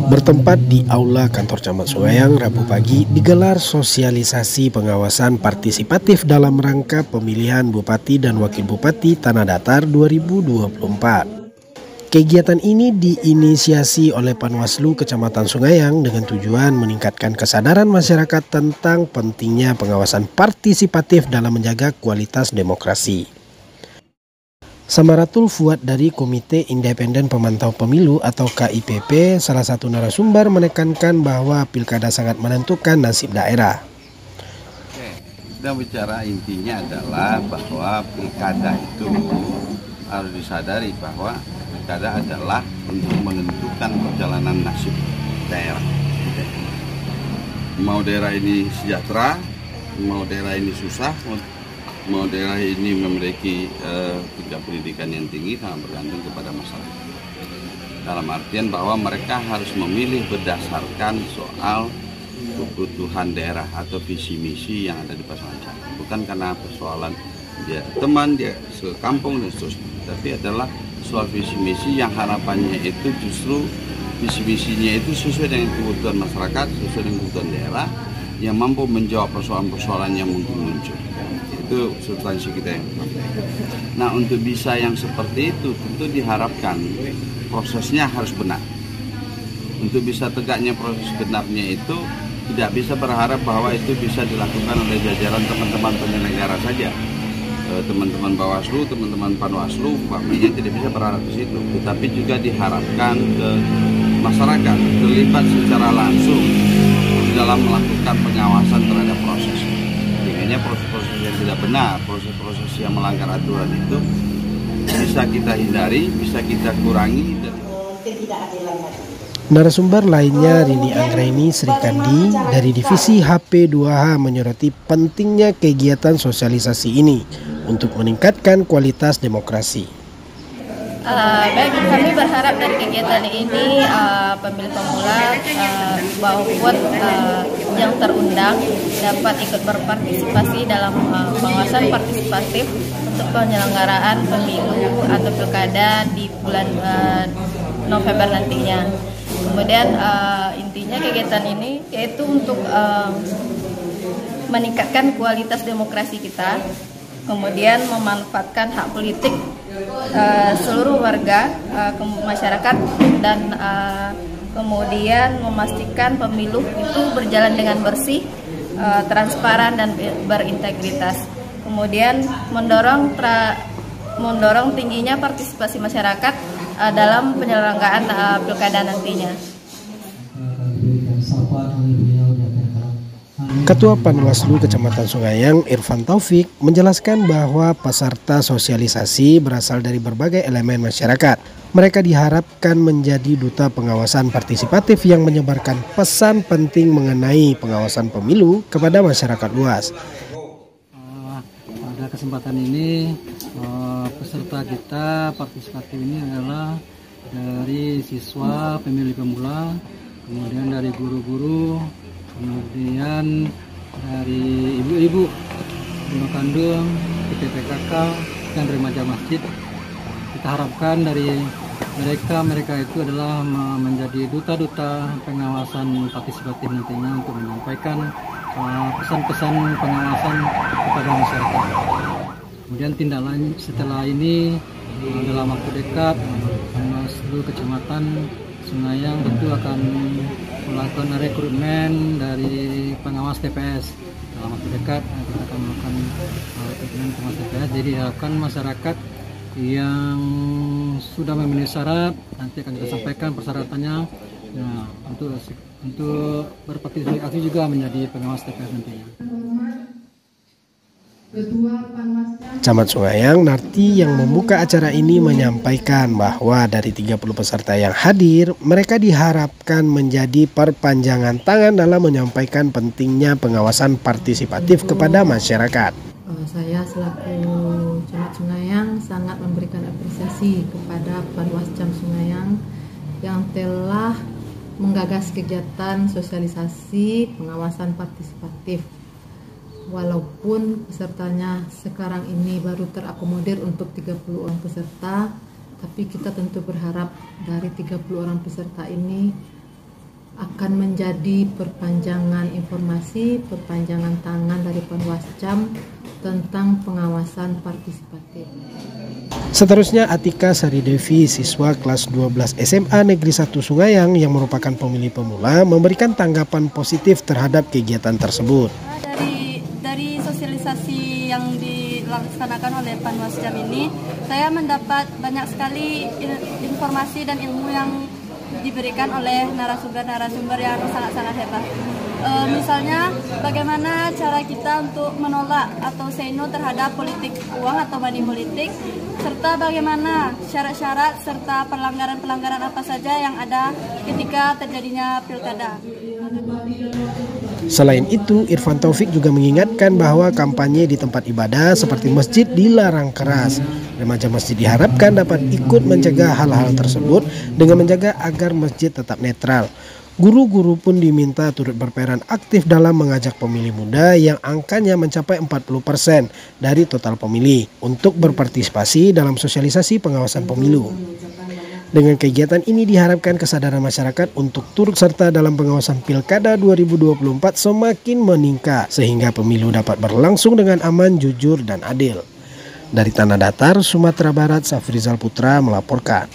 Bertempat di Aula Kantor Camat Sungaiang Rabu pagi digelar sosialisasi pengawasan partisipatif dalam rangka pemilihan Bupati dan Wakil Bupati Tanah Datar 2024. Kegiatan ini diinisiasi oleh Panwaslu Kecamatan Sungaiang dengan tujuan meningkatkan kesadaran masyarakat tentang pentingnya pengawasan partisipatif dalam menjaga kualitas demokrasi. Samaratul Fuad dari Komite Independen Pemantau Pemilu atau KIPP, salah satu narasumber menekankan bahwa pilkada sangat menentukan nasib daerah. Kita bicara intinya adalah bahwa pilkada itu harus disadari bahwa pilkada adalah untuk menentukan perjalanan nasib daerah. Mau daerah ini sejahtera, mau daerah ini susah, mau daerah ini memiliki tingkat pendidikan yang tinggi, sangat bergantung kepada masyarakat. Dalam artian bahwa mereka harus memilih berdasarkan soal kebutuhan daerah atau visi misi yang ada di pasangan calon. Bukan karena persoalan dia teman, dia sekampung dan seterusnya, tapi adalah soal visi misi yang harapannya itu justru visi misinya itu sesuai dengan kebutuhan masyarakat, sesuai dengan kebutuhan daerah, yang mampu menjawab persoalan-persoalan yang mungkin muncul. Itu substansi kita yang Nah, untuk bisa yang seperti itu tentu diharapkan prosesnya harus benar. Untuk bisa tegaknya proses genapnya itu tidak bisa berharap bahwa itu bisa dilakukan oleh jajaran teman-teman penyelenggara saja. Teman-teman Bawaslu, teman-teman Panwaslu, umpamanya tidak bisa berharap ke situ, tetapi juga diharapkan ke masyarakat terlibat secara langsung dalam melakukan pengawasan terhadap proses. Intinya proses-proses yang tidak benar, proses-proses yang melanggar aturan itu bisa kita hindari, bisa kita kurangi. Narasumber lainnya Rini Anggraini Sri Kandi dari Divisi HP2H menyoroti pentingnya kegiatan sosialisasi ini untuk meningkatkan kualitas demokrasi. Baik, kami berharap dari kegiatan ini pemilih pemula maupun yang terundang dapat ikut berpartisipasi dalam pengawasan partisipatif untuk penyelenggaraan pemilu atau pilkada di bulan November nantinya. Kemudian intinya kegiatan ini yaitu untuk meningkatkan kualitas demokrasi kita, kemudian memanfaatkan hak politik seluruh warga masyarakat, dan kemudian memastikan pemilu itu berjalan dengan bersih, transparan dan berintegritas. Kemudian mendorong tingginya partisipasi masyarakat dalam penyelenggaraan pilkada nantinya. Ketua Panwaslu Kecamatan Sungaiang Irfan Taufik menjelaskan bahwa peserta sosialisasi berasal dari berbagai elemen masyarakat. Mereka diharapkan menjadi duta pengawasan partisipatif yang menyebarkan pesan penting mengenai pengawasan pemilu kepada masyarakat luas. Pada kesempatan ini peserta kita partisipatif ini adalah dari siswa pemilih pemula, kemudian dari guru-guru, kemudian dari ibu-ibu, ibu kandung, PKK, dan remaja masjid. Kita harapkan dari mereka itu adalah menjadi duta-duta pengawasan partisipatif nantinya untuk menyampaikan pesan-pesan pengawasan kepada masyarakat. Kemudian tindak lanjut setelah ini dalam waktu dekat Panwaslu Kecamatan Sungaiang tentu akan melakukan rekrutmen dari pengawas TPS. Dalam waktu dekat kita akan melakukan rekrutmen pengawas TPS. Jadi diharapkan masyarakat yang sudah memenuhi syarat nanti akan kita sampaikan persyaratannya. Nah, untuk berpartisipasi juga menjadi pengawas TPS nantinya. Camat Sungaiang Narti yang membuka acara ini menyampaikan bahwa dari 30 peserta yang hadir, mereka diharapkan menjadi perpanjangan tangan dalam menyampaikan pentingnya pengawasan partisipatif kepada masyarakat. Saya selaku Camat Sungaiang sangat memberikan apresiasi kepada Panwascam Sungaiang yang telah menggagas kegiatan sosialisasi pengawasan partisipatif. Walaupun pesertanya sekarang ini baru terakomodir untuk 30 orang peserta, Tapi kita tentu berharap dari 30 orang peserta ini akan menjadi perpanjangan informasi, perpanjangan tangan dari Panwascam tentang pengawasan partisipatif. Seterusnya Atika Sari Devi, siswa kelas 12 SMA Negeri 1 Sungayang yang merupakan pemilih pemula, memberikan tanggapan positif terhadap kegiatan tersebut. Dari sosialisasi yang dilaksanakan oleh Panwascam ini, saya mendapat banyak sekali informasi dan ilmu yang diberikan oleh narasumber-narasumber yang sangat-sangat hebat. Misalnya bagaimana cara kita untuk menolak atau say no terhadap politik uang atau money politik, serta bagaimana syarat-syarat serta pelanggaran-pelanggaran apa saja yang ada ketika terjadinya pilkada. Selain itu, Irfan Taufik juga mengingatkan bahwa kampanye di tempat ibadah seperti masjid dilarang keras. Remaja masjid diharapkan dapat ikut mencegah hal-hal tersebut dengan menjaga agar masjid tetap netral. Guru-guru pun diminta turut berperan aktif dalam mengajak pemilih muda yang angkanya mencapai 40% dari total pemilih untuk berpartisipasi dalam sosialisasi pengawasan pemilu. Dengan kegiatan ini diharapkan kesadaran masyarakat untuk turut serta dalam pengawasan Pilkada 2024 semakin meningkat sehingga pemilu dapat berlangsung dengan aman, jujur, dan adil. Dari Tanah Datar, Sumatera Barat, Safrizal Putra melaporkan.